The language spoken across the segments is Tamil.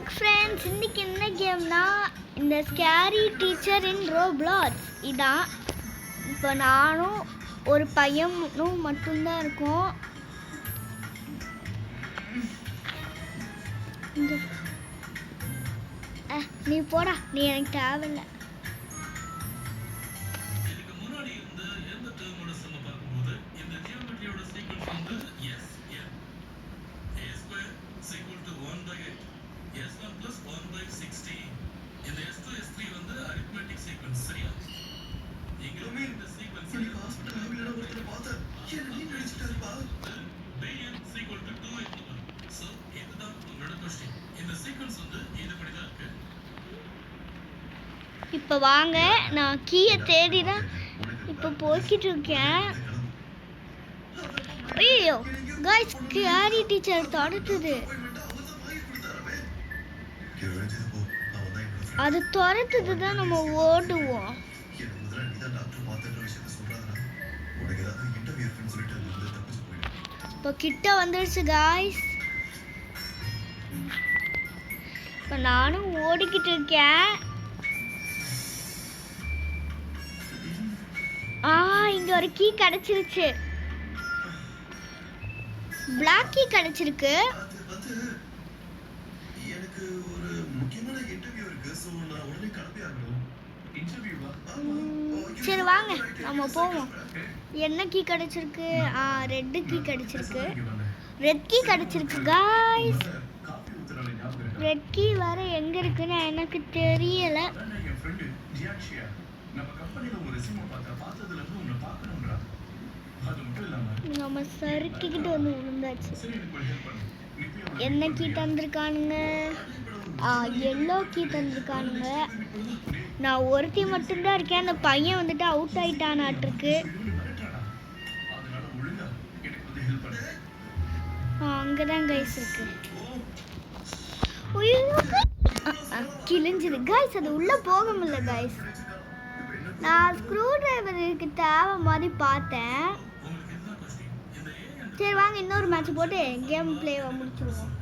வாங்க ஃப்ரெண்ட்ஸ், இன்னைக்கு என்ன கேம்னா இந்த ஸ்கேரி டீச்சர் இன் ரோப்ளாக்ஸ் இதான். இப்போ நானும் ஒரு பையனும் மட்டும்தான் இருக்கோம். நீ போடா, நீ எனக்கு தேவையில்லை. இப்போ வாங்க, நான் கீயை தேடி தான் இப்போ போய்கிட்டு இருக்கேன். ஐயோ गाइस, ஸ்கேரி டீச்சர் துரத்துது. அது துரத்துது தான் நம்ம ஓடுவோம். இப்போ கிட்ட வந்துடுச்சு गाइस. இப்போ நானும் ஓடிக்கிட்டு இருக்கேன். இங்க ஒரு கீ கிடைச்சிருச்சு. பிளாக் கீ கிடைச்சிருக்கு. எனக்கு ஒரு முக்கியமான இன்டர்வியூ இருக்கு, சோ நான் உடனே கிளம்பி ஆகணும். இன்டர்வியூவா? சரி வாங்க நம்ம போவோம். என்ன கீ கிடைச்சிருக்கு? ரெட் கீ கிடைச்சிருக்கு. ரெட் கீ கிடைச்சிருக்கு गाइस. ரெட் கீ வேற எங்க இருக்குன்னு எனக்கு தெரியல. என் ஃப்ரெண்ட் ஜியாக்ஷியா நம்ம கம்பெனில ஒரு ரெஸ்யூம் பார்த்ததுல இருந்து உன்னை பார்க்கணும்ன்றா. அது மட்டும் இல்லாம நம்ம சறுக்கிக்கிட்டு வந்து விழுந்தாச்சு. என்ன கீ தந்திருக்கானுங்க? எல்லோ கீ தந்திருக்கானுங்க. நான் ஒருத்தி மட்டும்தான் இருக்கேன். அந்த பையன் வந்துட்டு அவுட் ஆயிட்டானாட்டிருக்கு. அங்கதான் கைஸ் இருக்கு. கிழிஞ்சுது கைஸ். அது உள்ள போக முடியல கைஸ். நான் ஸ்க்ரூ டிரைவருக்கு தேவை மாதிரி பார்த்தேன். சரி வாங்க, இன்னொரு மேட்ச் போட்டு கேம் பிளேவை முடிச்சிடுவோம்.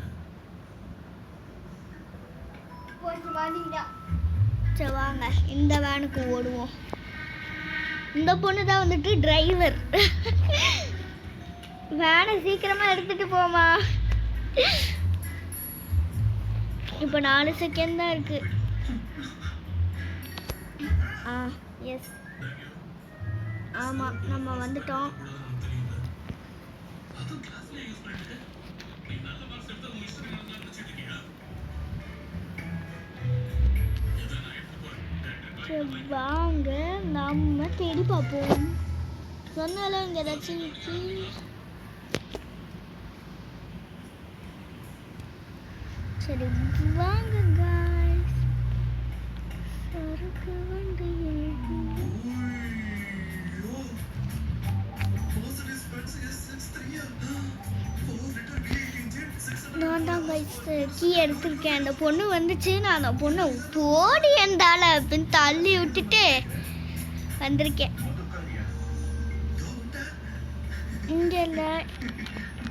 சரி வாங்க, இந்த வேனுக்கு ஓடுவோம். இந்த பொண்ணு தான் வந்துட்டு டிரைவர். வேனை சீக்கிரமா எடுத்துட்டு போமா. இப்போ 4 செகண்ட் தான் இருக்கு. எஸ், ஆமாம், நம்ம வந்துட்டோம். வாங்க நம்ம தேடி பார்ப்போம். சொன்னால இங்கே ஏதாச்சும் நிற்கி. சரி வாங்க गाइस. சறுக்கு வண்டி நான் தான் गाइस கீ எடுத்திருக்கேன். அந்த பொண்ணு வந்துச்சு. நான் அந்த பொண்ணை போடி என்றால அப்படின்னு தள்ளி விட்டுட்டு வந்திருக்கேன். இங்கே இல்லை,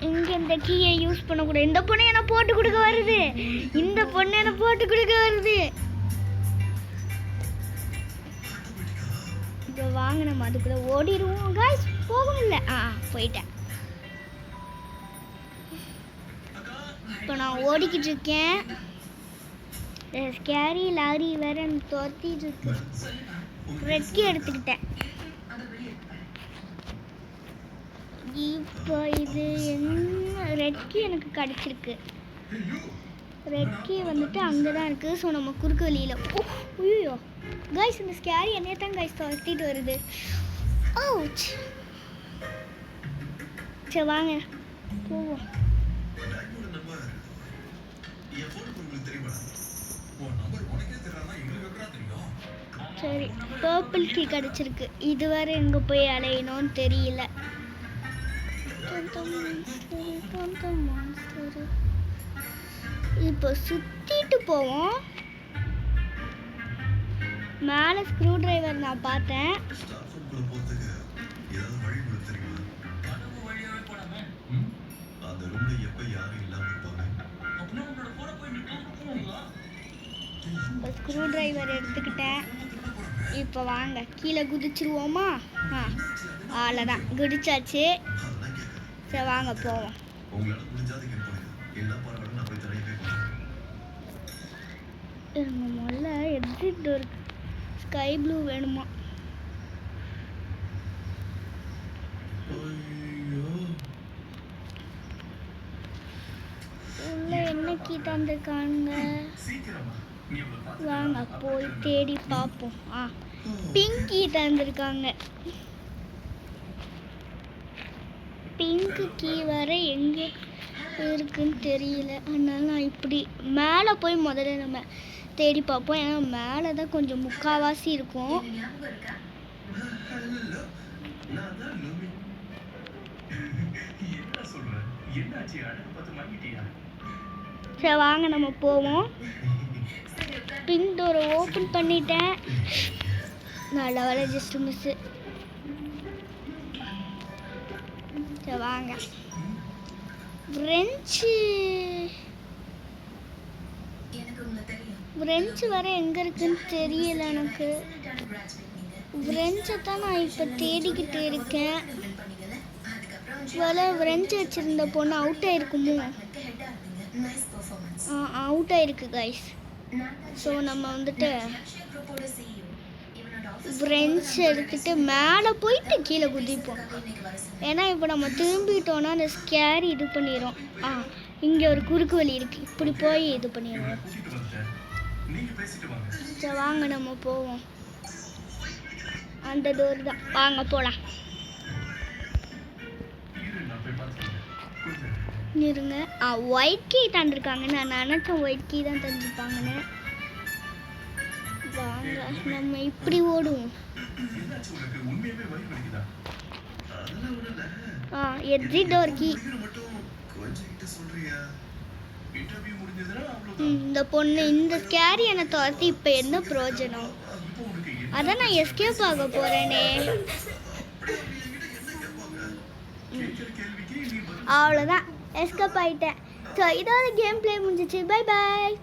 இங்கே இந்த கீயை யூஸ் பண்ணக்கூடாது. இந்த பொண்ணு என்ன போட்டு கொடுக்க வருது. இந்த பொண்ணு என்ன போட்டு கொடுக்க வருது. இப்போ வாங்க நம்ம அதுக்குள்ள ஓடிடுவோம் गाइस. போக முடியல. போயிட்டேன். இப்போ நான் ஓடிக்கிட்டு இருக்கேன். ஸ்கேரி லாரி வேற துரத்திட்டு இருக்கு. ரெட் கீ எடுத்துக்கிட்டேன். இப்போ இது என்ன? ரெட் கீ எனக்கு கிடைச்சிருக்கு. ரெட் கீ வந்துட்டு அங்கே தான் இருக்குது. ஸோ நம்ம குறுக்கு வழியில். ஐயோ गाइस, இந்த ஸ்கேரி என்னைய தான் गाइस துரத்திட்டு வருது. அவுச். சரி வாங்க போவோம். சரி, பர்பிள் கீ கிடைச்சிருக்கு. இது வேற எங்கே போய் அலையணும்னு தெரியல. இப்போ சுத்திட்டு போவோம். மேலே ஸ்க்ரூ டிரைவர் நான் பார்த்தேன். அந்த ரூம்ல எப்ப யாரும் இல்லாம இருப்பாங்க. அப்படின்னா உங்களோட போற போய் நிக்கணும். ஸ்க்ரூ டிரைவர் எடுத்துக்கிட்டேன். இப்போ வாங்க கீழே குதிச்சிருவோமா? அவ்வளோதான், குதிச்சாச்சு. சரி வாங்க போவோம். முதல்ல எக்ஸிட் டோர் ஸ்கை ப்ளூ வேணுமா? உள்ள என்ன கீ தந்திருக்காங்க? வாங்க போய் தேடி பார்ப்போம். பிங்க் கீ தந்திருக்காங்க. பிங்க் கீ வர எங்கே இருக்குன்னு தெரியல. அதனால நான் இப்படி மேலே போய் முதல்ல நம்ம தேடி பார்ப்போம். ஏன்னா மேலே தான் கொஞ்சம் முக்கால்வாசி இருக்கும். சரி வாங்க நம்ம போவோம். பிங்க் டோரை ஓப்பன் பண்ணிட்டேன். நல்ல வேலை, ஜஸ்ட் மிஸ்ஸு. சரி வாங்க. ஃப்ரெஞ்சு வர எங்கே இருக்குன்னு தெரியல எனக்கு. ஃப்ரெஞ்சை தான் நான் இப்போ தேடிக்கிட்டு இருக்கேன். ஃப்ரெஞ்சு வச்சுருந்த பொண்ணு அவுட் ஆயிருக்குமோ? அவுட் ஆயிருக்கு கைஸ். ஸோ நம்ம வந்துட்டு ஃப்ரெஞ்ச் எடுத்துகிட்டு மேலே போயிட்டு கீழே குதிப்போம். ஏன்னா இப்போ நம்ம திரும்பிட்டோன்னா அந்த ஸ்கேரி இது பண்ணிடும். இங்கே ஒரு குறுக்கு வழி இருக்குது, இப்படி போய் இது பண்ணிடுவோம். சரி வாங்க நம்ம போவோம். அந்த டோர் தான், வாங்க போகலாம். இருங்க. ஒயிட் கீ தந்துருக்காங்க. நான் நினச்சேன் ஒயிட் கீ தான் தந்துருப்பாங்கன்னு. வாங்க நம்ம இப்படி ஓடுவோம். எக்ஸிட் டோர் கீ. இந்த பொண்ணு இந்த ஸ்கேரி என்னை துரத்தி இப்போ என்ன பிரயோஜனம்? அதான் நான் எஸ்கேப் ஆக போகிறேனே. அவ்வளோதான், எஸ்கேப் ஆகிட்டேன். ஸோ இதோட கேம் பிளே முடிஞ்சிச்சு. Bye bye.